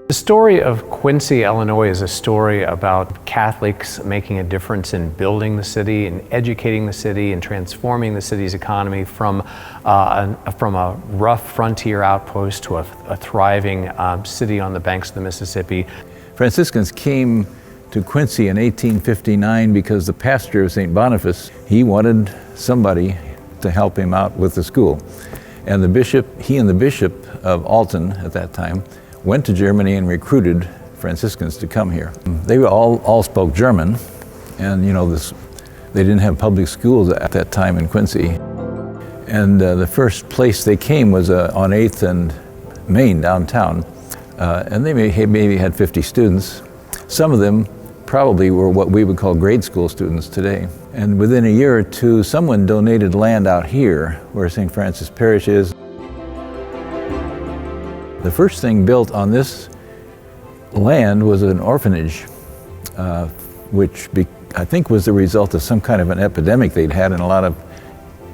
The story of Quincy, Illinois is a story about Catholics making a difference in building the city and educating the city and transforming the city's economy from a rough frontier outpost to a thriving city on the banks of the Mississippi. Franciscans came to Quincy in 1859 because the pastor of St. Boniface, he wanted somebody to help him out with the school. And he and the bishop of Alton at that time went to Germany and recruited Franciscans to come here. They all spoke German, and they didn't have public schools at that time in Quincy. And the first place they came was on 8th and Main downtown, and they maybe had 50 students. Some of them probably were what we would call grade school students today. And within a year or two, someone donated land out here where St. Francis Parish is. The first thing built on this land was an orphanage, which I think was the result of some kind of an epidemic they'd had, and a lot of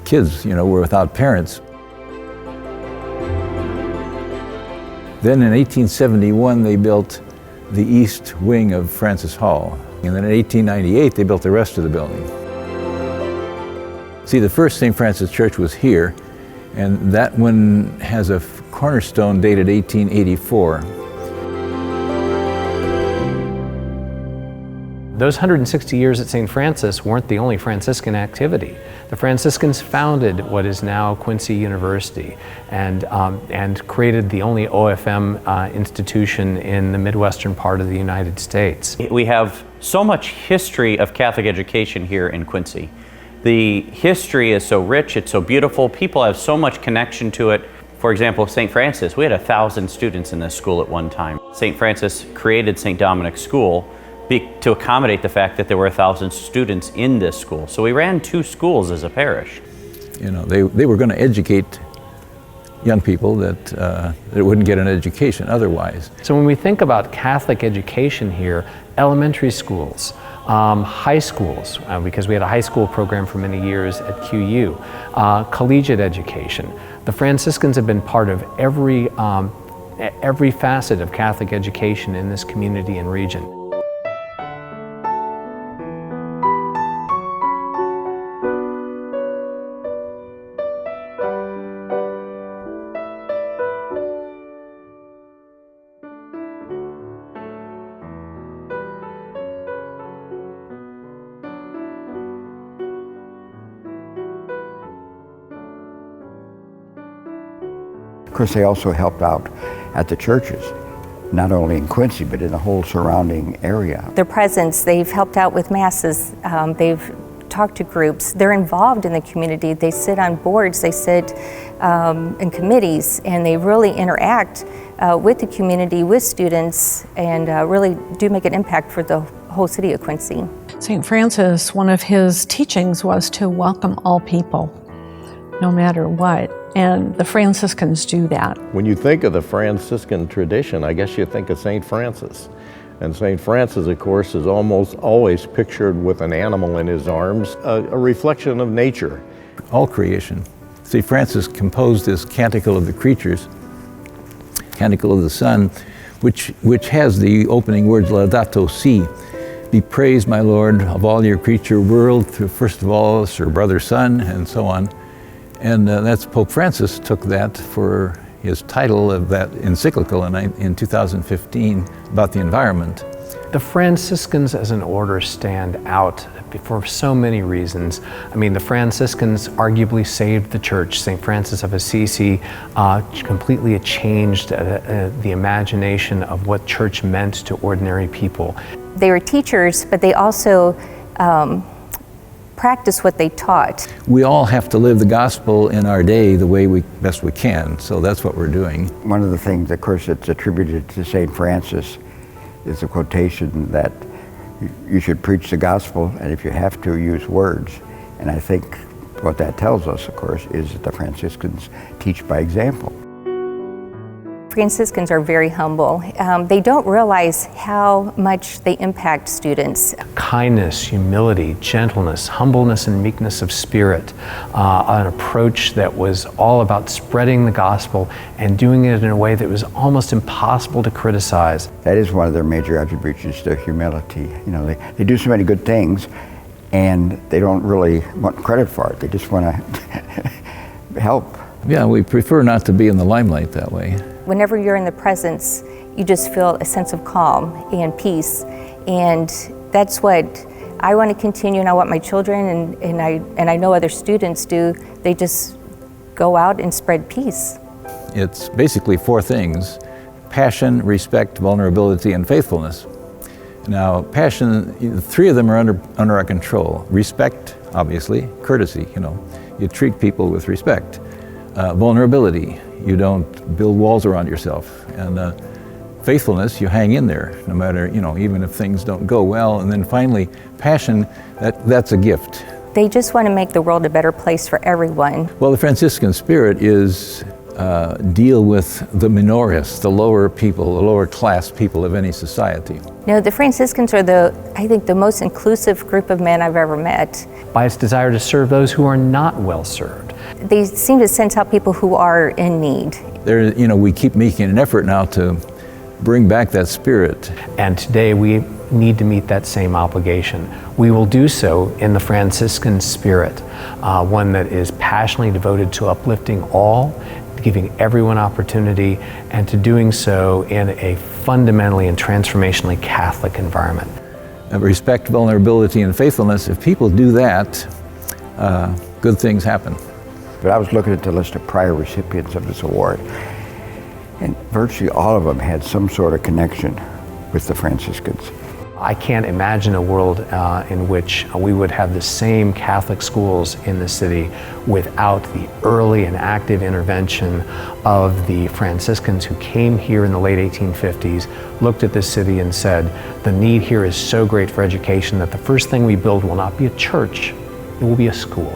kids, were without parents. Then in 1871, they built the east wing of Francis Hall. And then in 1898, they built the rest of the building. See, the first St. Francis Church was here, and that one has a cornerstone dated 1884. Those 160 years at St. Francis weren't the only Franciscan activity. The Franciscans founded what is now Quincy University and created the only OFM institution in the Midwestern part of the United States. We have so much history of Catholic education here in Quincy. The history is so rich, it's so beautiful, people have so much connection to it. For example, St. Francis, we had 1,000 students in this school at one time. St. Francis created St. Dominic's School to accommodate the fact that there were 1,000 students in this school. So we ran 2 schools as a parish. They were going to educate young people that wouldn't get an education otherwise. So when we think about Catholic education here, elementary schools, high schools, because we had a high school program for many years at QU, collegiate education. The Franciscans have been part of every facet of Catholic education in this community and region. Of course, they also helped out at the churches, not only in Quincy, but in the whole surrounding area. Their presence, they've helped out with masses, they've talked to groups, they're involved in the community, they sit on boards, they sit in committees, and they really interact with the community, with students, and really do make an impact for the whole city of Quincy. St. Francis, one of his teachings was to welcome all people, no matter what. And the Franciscans do that. When you think of the Franciscan tradition, I guess you think of St. Francis. And St. Francis, of course, is almost always pictured with an animal in his arms, a reflection of nature. All creation. St. Francis composed this Canticle of the Creatures, Canticle of the Sun, which has the opening words, Laudato Si. Be praised, my Lord, of all your creature world, through first of all, your brother sun, and so on. And that's Pope Francis took that for his title of that encyclical in 2015 about the environment. The Franciscans as an order stand out for so many reasons. I mean, the Franciscans arguably saved the church. St. Francis of Assisi completely changed the imagination of what church meant to ordinary people. They were teachers, but they also practice what they taught. We all have to live the gospel in our day the way best we can, so that's what we're doing. One of the things, of course, that's attributed to St. Francis is a quotation that you should preach the gospel, and if you have to, use words. And I think what that tells us, of course, is that the Franciscans teach by example. Franciscans are very humble. They don't realize how much they impact students. Kindness, humility, gentleness, humbleness, and meekness of spirit. An approach that was all about spreading the gospel and doing it in a way that was almost impossible to criticize. That is one of their major attributes, is their humility. You know, they do so many good things, and they don't really want credit for it. They just want to help. Yeah, we prefer not to be in the limelight that way. Whenever you're in the presence, you just feel a sense of calm and peace, and that's what I want to continue, and I want my children and I know other students do. They just go out and spread peace. It's basically four things: passion, respect, vulnerability, and faithfulness. Now, passion, three of them are under our control. Respect, obviously, courtesy, you treat people with respect. Vulnerability, you don't build walls around yourself. And faithfulness, you hang in there, no matter, even if things don't go well. And then finally, passion, that's a gift. They just want to make the world a better place for everyone. Well, the Franciscan spirit is deal with the minorists, the lower people, the lower class people of any society. No, the Franciscans are I think the most inclusive group of men I've ever met. By its desire to serve those who are not well served. They seem to sense out people who are in need. We keep making an effort now to bring back that spirit. And today we need to meet that same obligation. We will do so in the Franciscan spirit, one that is passionately devoted to uplifting all, giving everyone opportunity, and to doing so in a fundamentally and transformationally Catholic environment. Respect, vulnerability, and faithfulness, if people do that, good things happen. But I was looking at the list of prior recipients of this award, and virtually all of them had some sort of connection with the Franciscans. I can't imagine a world in which we would have the same Catholic schools in the city without the early and active intervention of the Franciscans who came here in the late 1850s, looked at this city and said, the need here is so great for education that the first thing we build will not be a church, it will be a school.